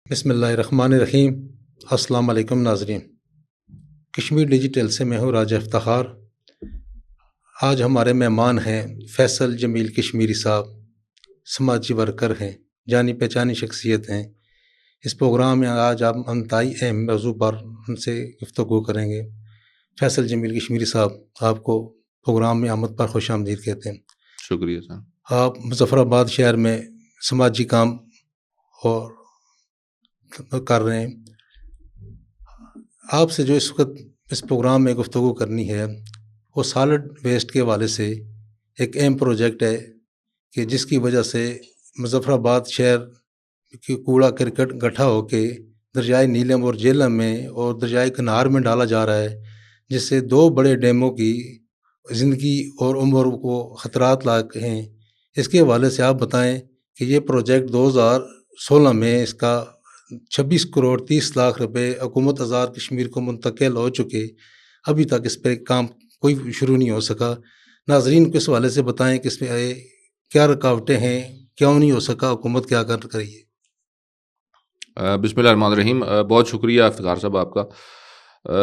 بسم اللہ الرحمن الرحیم۔ السلام علیکم ناظرین، کشمیر ڈیجیٹل سے میں ہوں راجہ افتخار۔ آج ہمارے مہمان ہیں فیصل جمیل کشمیری صاحب، سماجی ورکر ہیں، جانی پہچانی شخصیت ہیں۔ اس پروگرام میں آج آپ انتہائی اہم موضوع پر ان سے گفتگو کریں گے۔ فیصل جمیل کشمیری صاحب، آپ کو پروگرام میں آمد پر خوش آمدید کہتے ہیں۔ شکریہ سر۔ آپ مظفر آباد شہر میں سماجی کام اور کر رہے ہیں۔ آپ سے جو اس وقت اس پروگرام میں گفتگو کرنی ہے وہ سالڈ ویسٹ کے حوالے سے ایک اہم پروجیکٹ ہے کہ جس کی وجہ سے مظفر آباد شہر کی کوڑا کرکٹ گٹھا ہو کے دریائے نیلم اور جہلم میں اور دریائے کنہار میں ڈالا جا رہا ہے، جس سے دو بڑے ڈیموں کی زندگی اور عمر کو خطرات لاحق ہیں۔ اس کے حوالے سے آپ بتائیں کہ یہ پروجیکٹ 2016 میں اس کا 26 کروڑ 30 لاکھ روپے حکومت آزاد کشمیر کو منتقل ہو چکے، ابھی تک اس پہ کام کوئی شروع نہیں ہو سکا۔ ناظرین کو اس حوالے سے بتائیں کہ اس میں کیا رکاوٹیں ہیں، کیوں نہیں ہو سکا، حکومت کیا کر رہی ہے؟ بسم اللہ الرحمن الرحیم۔ بہت شکریہ افتخار صاحب آپ کا۔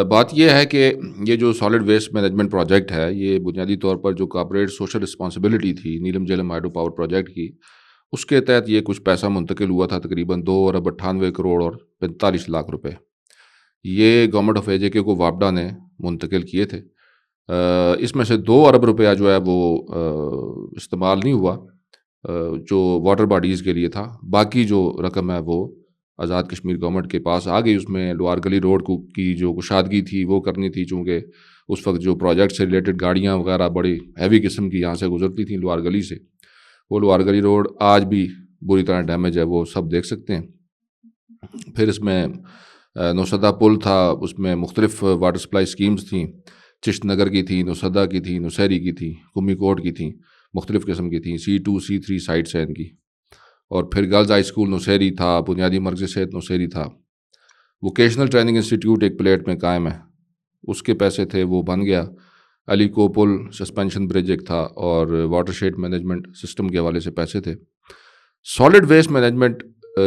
بات یہ ہے کہ یہ جو سالڈ ویسٹ مینجمنٹ پروجیکٹ ہے، یہ بنیادی طور پر جو کارپوریٹ سوشل رسپانسبلٹی تھی نیلم جہلم ہائیڈرو پاور پروجیکٹ کی، اس کے تحت یہ کچھ پیسہ منتقل ہوا تھا، تقریباً 2 ارب 98 کروڑ اور 45 لاکھ روپے۔ یہ گورنمنٹ آف AJK کو وابڈا نے منتقل کیے تھے۔ اس میں سے 2 ارب روپیہ جو ہے وہ استعمال نہیں ہوا جو واٹر باڈیز کے لیے تھا۔ باقی جو رقم ہے وہ آزاد کشمیر گورنمنٹ کے پاس آ گئی۔ اس میں لوہار گلی روڈ کی جو کشادگی تھی وہ کرنی تھی، چونکہ اس وقت جو پروجیکٹ سے ریلیٹڈ گاڑیاں وغیرہ بڑی ہیوی قسم کی یہاں سے گزرتی تھیں لوہار گلی سے، وہ لوہار گلی روڈ آج بھی بری طرح ڈیمیج ہے، وہ سب دیکھ سکتے ہیں۔ پھر اس میں نوسدہ پل تھا، اس میں مختلف واٹر سپلائی سکیمز تھیں، چشت نگر کی تھیں، نوسدہ کی تھیں، نوسیری کی تھیں، کمی کوٹ کی تھیں، مختلف قسم کی تھیں، C2 C3 سائٹس ہیں ان کی۔ اور پھر گرلز ہائی اسکول نوسیری تھا، بنیادی مرکز صحت نوسیری تھا، ووکیشنل ٹریننگ انسٹیٹیوٹ ایک پلیٹ میں قائم ہے، اس کے پیسے تھے، وہ بن گیا۔ علی کو پل سسپینشن برج ایک تھا، اور واٹر شیڈ مینجمنٹ سسٹم کے حوالے سے پیسے تھے۔ سالڈ ویسٹ مینجمنٹ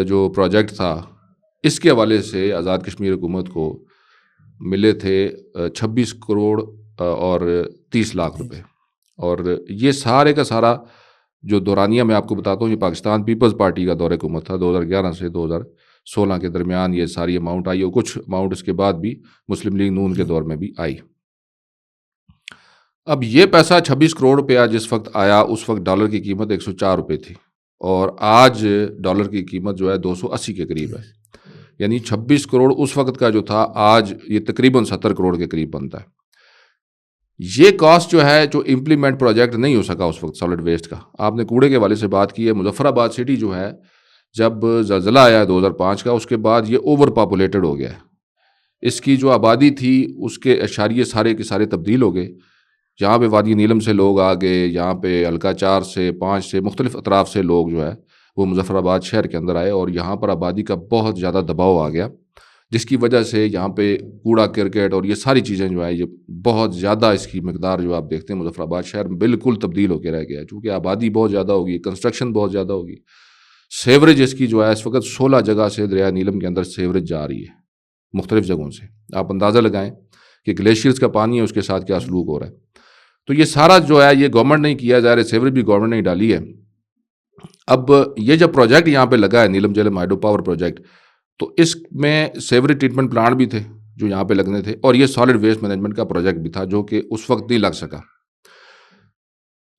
جو پروجیکٹ تھا، اس کے حوالے سے آزاد کشمیر حکومت کو ملے تھے 26 کروڑ اور 30 لاکھ روپے۔ اور یہ سارے کا سارا جو دورانیہ میں آپ کو بتاتا ہوں، یہ پاکستان پیپلز پارٹی کا دور حکومت تھا، 2011 سے 2016 کے درمیان یہ ساری اماؤنٹ آئی، اور کچھ اماؤنٹ اس کے بعد بھی مسلم لیگ نون کے دور میں بھی آئی۔ اب یہ پیسہ 26 کروڑ روپیہ جس وقت آیا، اس وقت ڈالر کی قیمت 104 روپے تھی، اور آج ڈالر کی قیمت جو ہے 280 کے قریب ہے۔ یعنی 26 کروڑ اس وقت کا جو تھا، آج یہ تقریباً 70 کروڑ کے قریب بنتا ہے۔ یہ کاسٹ جو ہے، جو امپلیمنٹ پروجیکٹ نہیں ہو سکا اس وقت سالڈ ویسٹ کا۔ آپ نے کوڑے کے حوالے سے بات کی ہے، مظفر آباد سٹی جو ہے، جب زلزلہ آیا 2005 کا، اس کے بعد یہ اوور پاپولیٹڈ ہو گیا ہے۔ اس کی جو آبادی تھی، اس کے اشاریے سارے کے سارے تبدیل ہو گئے۔ یہاں پہ وادی نیلم سے لوگ آ گئے، یہاں پہ ہلکا 4 سے 5 سے مختلف اطراف سے لوگ جو ہے وہ مظفر آباد شہر کے اندر آئے، اور یہاں پر آبادی کا بہت زیادہ دباؤ آ گیا، جس کی وجہ سے یہاں پہ کوڑا کرکٹ اور یہ ساری چیزیں جو ہے، یہ بہت زیادہ اس کی مقدار جو آپ دیکھتے ہیں مظفر آباد شہر میں بالکل تبدیل ہو کے رہ گیا ہے، چونکہ آبادی بہت زیادہ ہوگی، کنسٹرکشن بہت زیادہ ہوگی۔ سیوریج اس کی جو ہے اس وقت 16 جگہ سے دریا نیلم کے اندر سیوریج جا رہی ہے، مختلف جگہوں سے۔ آپ اندازہ لگائیں کہ گلیشیئرز کا پانی ہے، اس کے ساتھ کیا سلوک ہو رہا ہے۔ تو یہ سارا جو ہے یہ گورنمنٹ نہیں کیا جا رہا ہے، سیوریج بھی گورنمنٹ نے ڈالی ہے۔ اب یہ جب پروجیکٹ یہاں پہ لگا ہے، نیلم جہلم ہائیڈرو پاور پروجیکٹ، تو اس میں سیوریج ٹریٹمنٹ پلانٹ بھی تھے جو یہاں پہ لگنے تھے، اور یہ سالڈ ویسٹ مینجمنٹ کا پروجیکٹ بھی تھا جو کہ اس وقت نہیں لگ سکا۔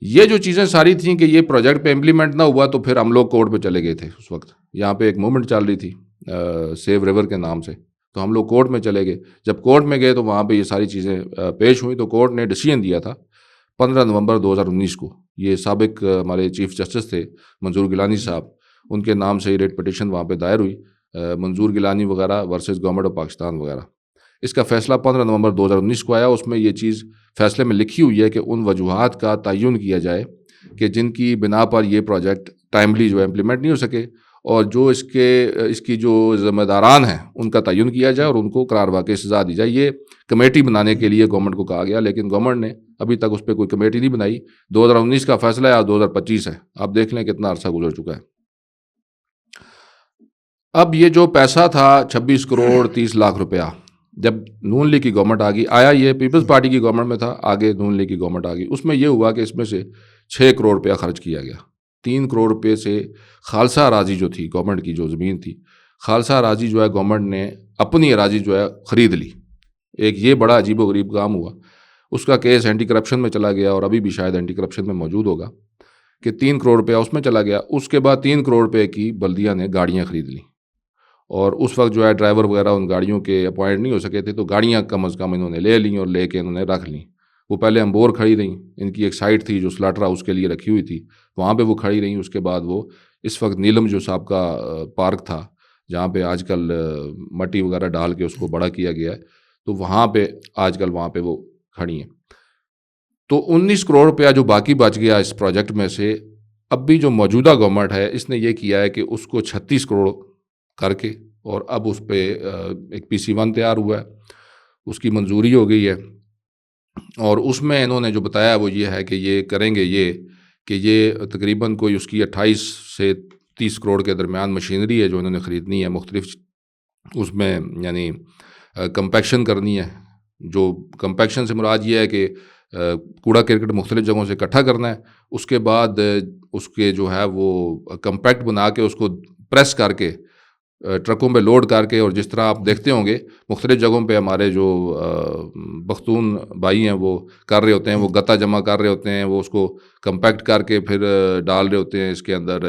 یہ جو چیزیں ساری تھیں کہ یہ پروجیکٹ پہ امپلیمنٹ نہ ہوا، تو پھر ہم لوگ کورٹ پہ چلے گئے تھے۔ اس وقت یہاں پہ ایک موومنٹ چل رہی تھی سیو ریور کے نام سے، تو ہم لوگ کورٹ میں چلے گئے۔ جب کورٹ میں گئے تو وہاں پہ یہ ساری چیزیں پیش ہوئیں، تو کورٹ نے ڈیسیژن دیا تھا 15 نومبر 2019 کو۔ یہ سابق ہمارے چیف جسٹس تھے منظور گیلانی صاحب، ان کے نام سے یہ ریٹ پٹیشن وہاں پہ دائر ہوئی، منظور گیلانی وغیرہ ورسز گورنمنٹ آف پاکستان وغیرہ۔ اس کا فیصلہ 15 نومبر 2019 کو آیا۔ اس میں یہ چیز فیصلے میں لکھی ہوئی ہے کہ ان وجوہات کا تعین کیا جائے کہ جن کی بنا پر یہ پروجیکٹ ٹائملی جو ہے امپلیمنٹ نہیں ہو سکے، اور جو اس کی جو ذمہ داران ہیں ان کا تعین کیا جائے اور ان کو قرار واقع سزا دی جائے۔ یہ کمیٹی بنانے کے لیے گورنمنٹ کو کہا گیا، لیکن گورنمنٹ نے ابھی تک اس پہ کوئی کمیٹی نہیں بنائی۔ 2019 کا فیصلہ ہے اور 2025 ہے، آپ دیکھ لیں کتنا عرصہ گزر چکا ہے۔ اب یہ جو پیسہ تھا 26 کروڑ 30 لاکھ روپیہ، جب نون لیگ کی گورنمنٹ آ گئی، آیا یہ پیپلز پارٹی کی گورنمنٹ میں تھا، آگے نون لیگ کی گورنمنٹ آ گئی، اس میں یہ ہوا کہ اس میں سے 6 کروڑ روپیہ خرچ کیا گیا. 3 کروڑ روپے سے خالصہ اراضی جو تھی گورنمنٹ کی، جو زمین تھی، خالصہ اراضی جو ہے گورنمنٹ نے اپنی اراضی جو ہے خرید لی. ایک یہ بڑا عجیب و غریب کام ہوا. اس کا کیس اینٹی کرپشن میں چلا گیا، اور ابھی بھی شاید اینٹی کرپشن میں موجود ہوگا، کہ 3 کروڑ روپیہ اس میں چلا گیا. اس کے بعد 3 کروڑ روپے کی بلدیہ نے گاڑیاں خرید لیں، اور اس وقت جو ہے ڈرائیور وغیرہ ان گاڑیوں کے اپوائنٹ نہیں ہو سکے تھے، تو گاڑیاں کم از کم انہوں نے لے لیں اور لے کے انہوں نے رکھ لیں. وہ پہلے امبور کھڑی رہیں، ان کی ایک سائٹ تھی جو سلاٹر ہاؤس کے لیے رکھی ہوئی تھی، وہاں پہ وہ کھڑی رہیں. اس کے بعد وہ اس وقت نیلم جو صاحب کا پارک تھا، جہاں پہ آج کل مٹی وغیرہ ڈال کے اس کو بڑا کیا گیا ہے، تو وہاں پہ آج کل وہاں پہ وہ کھڑی ہیں. تو 19 کروڑ روپیہ جو باقی بچ گیا اس پروجیکٹ میں سے، اب بھی جو موجودہ گورنمنٹ ہے اس نے یہ کیا ہے کہ اس کو 36 کروڑ کر کے، اور اب اس پہ ایک PC1 تیار ہوا ہے، اس کی منظوری ہو گئی ہے. اور اس میں انہوں نے جو بتایا وہ یہ ہے کہ یہ کریں گے، یہ کہ یہ تقریباً کوئی اس کی 28 سے 30 کروڑ کے درمیان مشینری ہے جو انہوں نے خریدنی ہے مختلف. اس میں یعنی کمپیکشن کرنی ہے. جو کمپیکشن سے مراد یہ ہے کہ کوڑا کرکٹ مختلف جگہوں سے اکٹھا کرنا ہے، اس کے بعد اس کے جو ہے وہ کمپیکٹ بنا کے اس کو پریس کر کے ٹرکوں پہ لوڈ کر کے، اور جس طرح آپ دیکھتے ہوں گے مختلف جگہوں پہ ہمارے جو پختون بھائی ہیں وہ کر رہے ہوتے ہیں، وہ گتا جمع کر رہے ہوتے ہیں، وہ اس کو کمپیکٹ کر کے پھر ڈال رہے ہوتے ہیں اس کے اندر،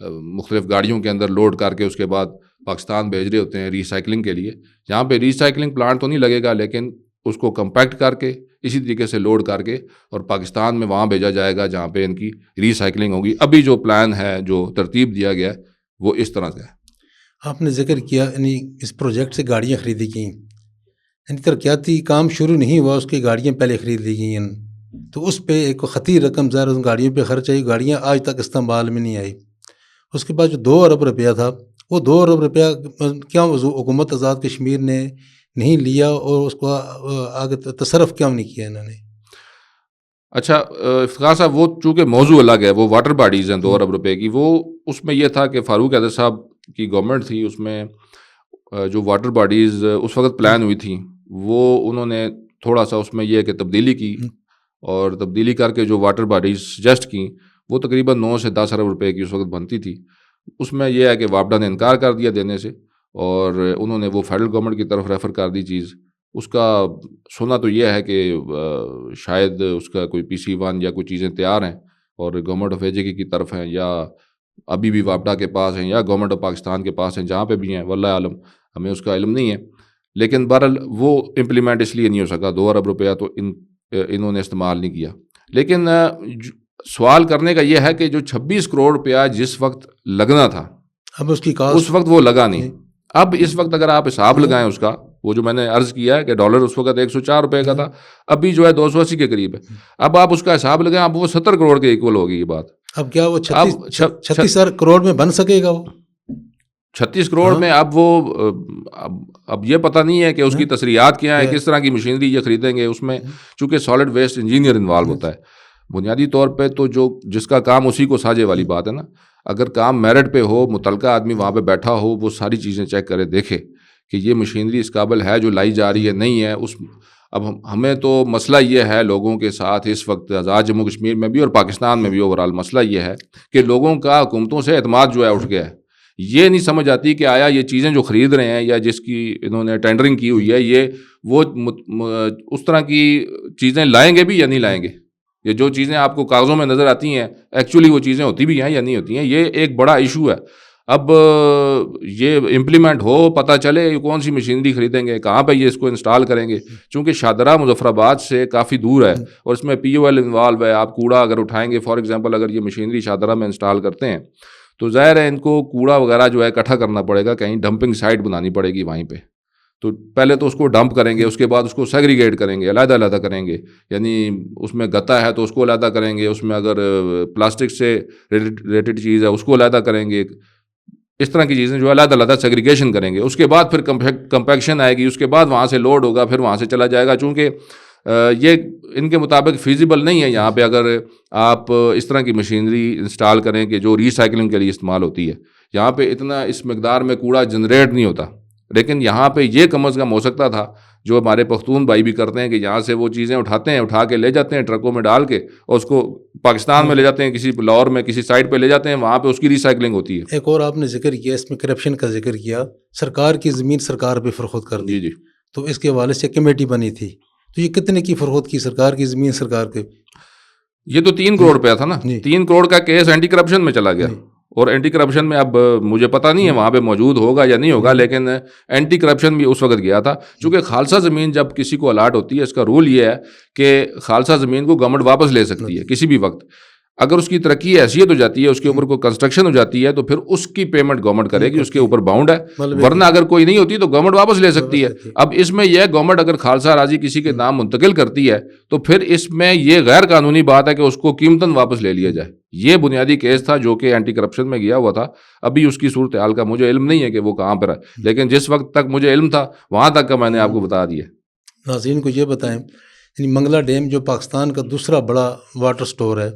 مختلف گاڑیوں کے اندر لوڈ کر کے اس کے بعد پاکستان بھیج رہے ہوتے ہیں ری سائیکلنگ کے لیے. یہاں پہ ری سائیکلنگ پلانٹ تو نہیں لگے گا، لیکن اس کو کمپیکٹ کر کے اسی طریقے سے لوڈ کر کے اور پاکستان میں وہاں بھیجا جائے گا جہاں پہ ان کی ری سائیکلنگ ہوگی. ابھی جو پلان ہے، جو ترتیب دیا گیا ہے، وہ اس طرح سے ہے. آپ نے ذکر کیا یعنی اس پروجیکٹ سے گاڑیاں خریدی گئیں، یعنی ترقیاتی کام شروع نہیں ہوا، اس کی گاڑیاں پہلے خرید لی گئیں، تو اس پہ ایک خطیر رقم ظاہر ان گاڑیوں پہ خرچ آئی. گاڑیاں آج تک استعمال میں نہیں آئی. اس کے بعد جو 2 ارب روپیہ تھا، وہ 2 ارب روپیہ کیا حکومت آزاد کشمیر نے نہیں لیا، اور اس کو آگے تصرف کیوں نہیں کیا انہوں نے؟ اچھا افتخار صاحب، وہ چونکہ موضوع الگ ہے، وہ واٹر باڈیز ہیں 2 ارب روپے کی. وہ اس میں یہ تھا کہ فاروق حیدر صاحب کی گورنمنٹ تھی، اس میں جو واٹر باڈیز اس وقت پلان ہوئی تھیں، وہ انہوں نے تھوڑا سا اس میں یہ کہ تبدیلی کی، اور تبدیلی کر کے جو واٹر باڈیز سجیسٹ کی وہ تقریباً 9 سے 10 ارب روپے کی اس وقت بنتی تھی. اس میں یہ ہے کہ وابڈا نے انکار کر دیا دینے سے، اور انہوں نے وہ فیڈرل گورنمنٹ کی طرف ریفر کر دی چیز. اس کا سنا تو یہ ہے کہ شاید اس کا کوئی PC1 یا کوئی چیزیں تیار ہیں اور گورنمنٹ آف AJ کی طرف ہیں، یا ابھی بھی وابڈا کے پاس ہیں، یا گورنمنٹ آف پاکستان کے پاس ہیں، جہاں پہ بھی ہیں واللہ عالم، ہمیں اس کا علم نہیں ہے. لیکن بہرحال وہ امپلیمنٹ اس لیے نہیں ہو سکا. 2 ارب روپیہ تو انہوں نے استعمال نہیں کیا. لیکن سوال کرنے کا یہ ہے کہ جو 26 کروڑ روپیہ جس وقت لگنا تھا، اب اس کی کاسٹ اس وقت وہ لگا نہیں. اب اس وقت اگر آپ حساب لگائیں اس کا، وہ جو میں نے عرض کیا ہے کہ ڈالر اس وقت 104 روپے کا تھا، ابھی جو ہے 280 کے قریب ہے. اب آپ اس کا حساب لگائیں، اب وہ 70 کروڑ کے ایکول ہوگی یہ بات. اب کیا وہ 36 کروڑ میں بن سکے گا؟ وہ 36 کروڑ میں اب وہ اب یہ پتہ نہیں ہے کہ اس کی تصریحات کیا ہیں، کس طرح کی مشینری یہ خریدیں گے. اس میں چونکہ سالڈ ویسٹ انجینئر انوالو ہوتا ہے بنیادی طور پہ، تو جو جس کا کام اسی کو ساجے والی بات ہے نا. اگر کام میرٹ پہ ہو، متعلقہ آدمی وہاں پہ بیٹھا ہو، وہ ساری چیزیں چیک کرے، دیکھے کہ یہ مشینری اس قابل ہے جو لائی جا رہی ہے نہیں ہے. اب ہمیں تو مسئلہ یہ ہے لوگوں کے ساتھ اس وقت آزاد جموں کشمیر میں بھی اور پاکستان میں بھی اوورال مسئلہ یہ ہے کہ لوگوں کا حکومتوں سے اعتماد جو ہے اٹھ گیا ہے. یہ نہیں سمجھ آتی کہ آیا یہ چیزیں جو خرید رہے ہیں یا جس کی انہوں نے ٹینڈرنگ کی ہوئی ہے، یہ وہ اس طرح کی چیزیں لائیں گے بھی یا نہیں لائیں گے. یہ جو چیزیں آپ کو کاغذوں میں نظر آتی ہیں ایکچولی وہ چیزیں ہوتی بھی ہیں یا نہیں ہوتی ہیں. یہ ایک بڑا ایشو ہے. اب یہ امپلیمنٹ ہو، پتہ چلے کون سی مشینری خریدیں گے، کہاں پہ یہ اس کو انسٹال کریں گے. چونکہ شاہدرہ مظفر آباد سے کافی دور ہے اور اس میں POL انوالو ہے. آپ کوڑا اگر اٹھائیں گے، فار ایگزامپل اگر یہ مشینری شاہدرہ میں انسٹال کرتے ہیں تو ظاہر ہے ان کو کوڑا وغیرہ جو ہے اکٹھا کرنا پڑے گا، کہیں ڈمپنگ سائٹ بنانی پڑے گی وہیں پہ. تو پہلے تو اس کو ڈمپ کریں گے، اس کے بعد اس کو سیگریگیٹ کریں گے، علیحدہ علیحدہ کریں گے. یعنی اس میں گتا ہے تو اس کو علیحدہ کریں گے، اس میں اگر پلاسٹک سے ریلیٹڈ چیز ہے اس کو علیحدہ کریں گے. اس طرح کی چیزیں جو علیحدہ علیحدہ سیگریگیشن کریں گے. اس کے بعد پھر کمپیکشن آئے گی، اس کے بعد وہاں سے لوڈ ہوگا، پھر وہاں سے چلا جائے گا. چونکہ یہ ان کے مطابق فیزیبل نہیں ہے یہاں پہ اگر آپ اس طرح کی مشینری انسٹال کریں کہ جو ری سائیکلنگ کے لیے استعمال ہوتی ہے. یہاں پہ اتنا اس مقدار میں کوڑا جنریٹ نہیں ہوتا، لیکن یہاں پہ یہ کم از کم ہو سکتا تھا جو ہمارے پختون بھائی بھی کرتے ہیں کہ یہاں سے وہ چیزیں اٹھاتے ہیں، اٹھا کے لے جاتے ہیں ٹرکوں میں ڈال کے، اور اس کو پاکستان میں لے جاتے ہیں، کسی لاہور میں کسی سائٹ پہ لے جاتے ہیں، وہاں پہ اس کی ریسائکلنگ ہوتی ہے۔ ایک اور آپ نے ذکر کیا، اس میں کرپشن کا ذکر کیا، سرکار کی زمین سرکار پہ فروخت کر دی، جی جی، تو اس کے حوالے سے کمیٹی بنی تھی، تو یہ کتنے کی فروخت کی سرکار کی زمین سرکار کے؟ یہ تو 3 کروڑ روپیہ تھا نا، جی 3 کروڑ کا کیس اینٹی کرپشن میں چلا گیا، جی اور اینٹی کرپشن میں اب مجھے پتہ نہیں ہے وہاں پہ موجود ہوگا یا نہیں ہوگا، لیکن اینٹی کرپشن بھی اس وقت گیا تھا، چونکہ خالصہ زمین جب کسی کو الاٹ ہوتی ہے، اس کا رول یہ ہے کہ خالصہ زمین کو گورنمنٹ واپس لے سکتی ہے کسی بھی وقت، اگر اس کی ترقی حیثیت ہو جاتی ہے، اس کے اوپر کوئی کنسٹرکشن ہو جاتی ہے، تو پھر اس کی پیمنٹ گورنمنٹ کرے گی، اس کے اوپر باؤنڈ ہے، ورنہ اگر کوئی نہیں ہوتی تو گورنمنٹ واپس لے سکتی ہے۔ اب اس میں یہ گورنمنٹ اگر خالصہ اراضی کسی کے نام منتقل کرتی ہے تو پھر اس میں یہ غیر قانونی بات ہے کہ اس کو قیمتاً واپس لے لیا جائے۔ یہ بنیادی کیس تھا جو کہ اینٹی کرپشن میں گیا ہوا تھا، ابھی اس کی صورتحال کا مجھے علم نہیں ہے کہ وہ کہاں پر ہے، لیکن جس وقت تک مجھے علم تھا وہاں تک کا میں نے آپ کو بتا دیا۔ ناظرین کو یہ بتائیں، یعنی منگلہ ڈیم جو پاکستان کا دوسرا بڑا واٹر سٹور ہے،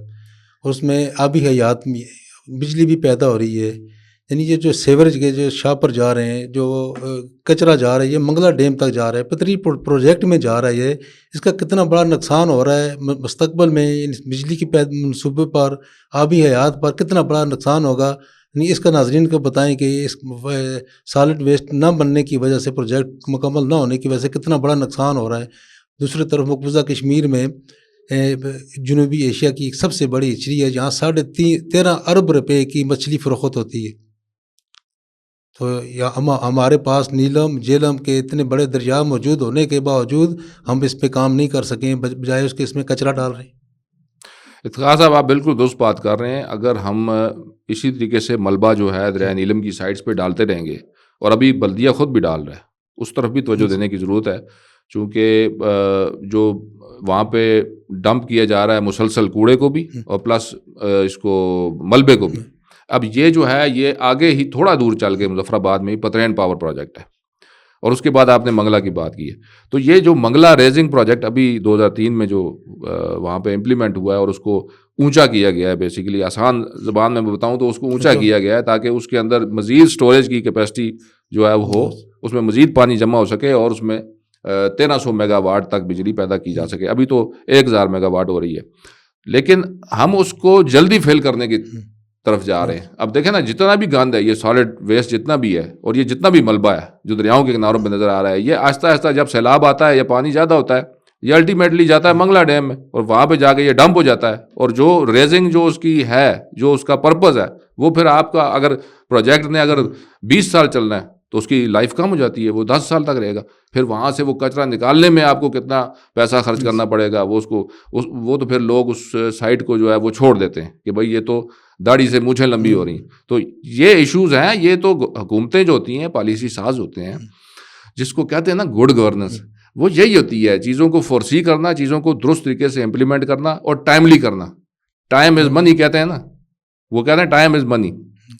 اس میں آبی حیات میں بجلی بھی پیدا ہو رہی ہے، یعنی یہ جو سیوریج کے جو شاہ پر جا رہے ہیں، جو کچرا جا رہا ہے، یہ منگلہ ڈیم تک جا رہا ہے، پتری پروجیکٹ میں جا رہا ہے، یہ اس کا کتنا بڑا نقصان ہو رہا ہے مستقبل میں، بجلی کی منصوبے پر، آبی حیات پر کتنا بڑا نقصان ہوگا، یعنی اس کا ناظرین کو بتائیں کہ اس سالڈ ویسٹ نہ بننے کی وجہ سے، پروجیکٹ مکمل نہ ہونے کی وجہ سے کتنا بڑا نقصان ہو رہا ہے۔ دوسری طرف مقبوضہ کشمیر میں جنوبی ایشیا کی ایک سب سے بڑی ہچری ہے، جہاں 13.5 ارب روپے کی مچھلی فروخت ہوتی ہے، تو ہمارے پاس نیلم جیلم کے اتنے بڑے دریا موجود ہونے کے باوجود ہم اس پہ کام نہیں کر سکیں، بجائے اس کے اس میں کچرا ڈال رہے ہیں۔ اتخاذ صاحب آپ بالکل درست بات کر رہے ہیں، اگر ہم اسی طریقے سے ملبہ جو ہے دریائے نیلم کی سائٹس پہ ڈالتے رہیں گے، اور ابھی بلدیہ خود بھی ڈال رہا ہے، اس طرف بھی توجہ دینے کی ضرورت ہے، چونکہ جو وہاں پہ ڈمپ کیا جا رہا ہے مسلسل کوڑے کو بھی اور پلس اس کو ملبے کو بھی۔ اب یہ جو ہے یہ آگے ہی تھوڑا دور چل کے مظفر آباد میں پترین پاور پروجیکٹ ہے، اور اس کے بعد آپ نے منگلہ کی بات کی ہے، تو یہ جو منگلہ ریزنگ پروجیکٹ ابھی 2003 میں جو وہاں پہ امپلیمنٹ ہوا ہے، اور اس کو اونچا کیا گیا ہے، بیسیکلی آسان زبان میں بتاؤں تو اس کو اونچا کیا گیا ہے تاکہ اس کے اندر مزید سٹوریج کی کیپیسٹی جو ہے وہ ہو، اس میں مزید پانی جمع ہو سکے، اور اس میں 1300 میگا واٹ تک بجلی پیدا کی جا سکے۔ ابھی تو 1000 میگا واٹ ہو رہی ہے، لیکن ہم اس کو جلدی فیل کرنے کی طرف جا رہے ہیں۔ اب دیکھیں نا، جتنا بھی گند ہے، یہ سالڈ ویسٹ جتنا بھی ہے، اور یہ جتنا بھی ملبہ ہے جو دریاؤں کے کناروں پہ نظر آ رہا ہے، یہ آہستہ آہستہ جب سیلاب آتا ہے یا پانی زیادہ ہوتا ہے، یہ الٹیمیٹلی جاتا ہے منگلہ ڈیم میں، اور وہاں پہ جا کے یہ ڈمپ ہو جاتا ہے، اور جو ریزنگ جو اس کی ہے، جو اس کا پرپز ہے، وہ پھر آپ کا اگر پروجیکٹ نے اگر 20 سال چلنا ہے تو اس کی لائف کم ہو جاتی ہے، وہ 10 سال تک رہے گا، پھر وہاں سے وہ کچرا نکالنے میں آپ کو کتنا پیسہ خرچ کرنا پڑے گا، وہ تو پھر لوگ اس سائٹ کو جو ہے وہ چھوڑ دیتے ہیں کہ بھائی یہ تو داڑھی سے مونچھیں لمبی ہو رہی ہیں۔ تو یہ ایشوز ہیں، یہ تو حکومتیں جو ہوتی ہیں پالیسی ساز ہوتے ہیں، جس کو کہتے ہیں نا گڈ گورننس، وہ یہی ہوتی ہے، چیزوں کو فورسی کرنا، چیزوں کو درست طریقے سے امپلیمنٹ کرنا اور ٹائملی کرنا۔ ٹائم از منی کہتے ہیں نا، وہ کہتے ہیں ٹائم از منی۔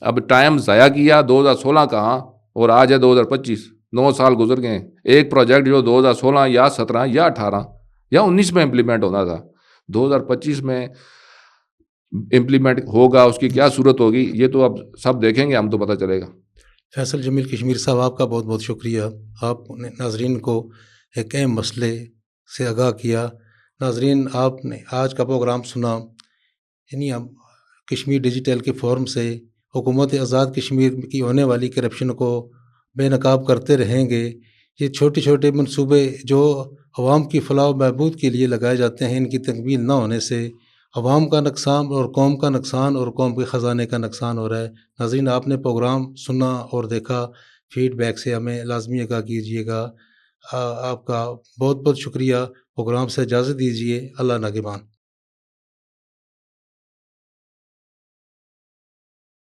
اب ٹائم ضائع کیا، 2016 کہاں اور آج ہے 2025، 9 سال گزر گئے ہیں۔ ایک پروجیکٹ جو 2016 یا 17 یا 18 یا 19 میں امپلیمنٹ ہونا تھا، 2025 میں امپلیمنٹ ہوگا، اس کی کیا صورت ہوگی، یہ تو اب سب دیکھیں گے، ہم تو پتہ چلے گا۔ فیصل جمیل کشمیر صاحب، آپ کا بہت بہت شکریہ، آپ نے ناظرین کو ایک اہم مسئلے سے آگاہ کیا۔ ناظرین، آپ نے آج کا پروگرام سنا، یعنی ہم کشمیر ڈیجیٹل کے فورم سے حکومت آزاد کشمیر کی ہونے والی کرپشن کو بے نقاب کرتے رہیں گے۔ یہ چھوٹے چھوٹے منصوبے جو عوام کی فلاح و بہبود کے لیے لگائے جاتے ہیں، ان کی تکمیل نہ ہونے سے عوام کا نقصان اور قوم کا نقصان اور قوم کے خزانے کا نقصان ہو رہا ہے۔ ناظرین، آپ نے پروگرام سنا اور دیکھا، فیڈ بیک سے ہمیں لازمی آگاہ کیجیے گا۔ آپ کا بہت بہت شکریہ۔ پروگرام سے اجازت دیجیے۔ اللہ نگہبان۔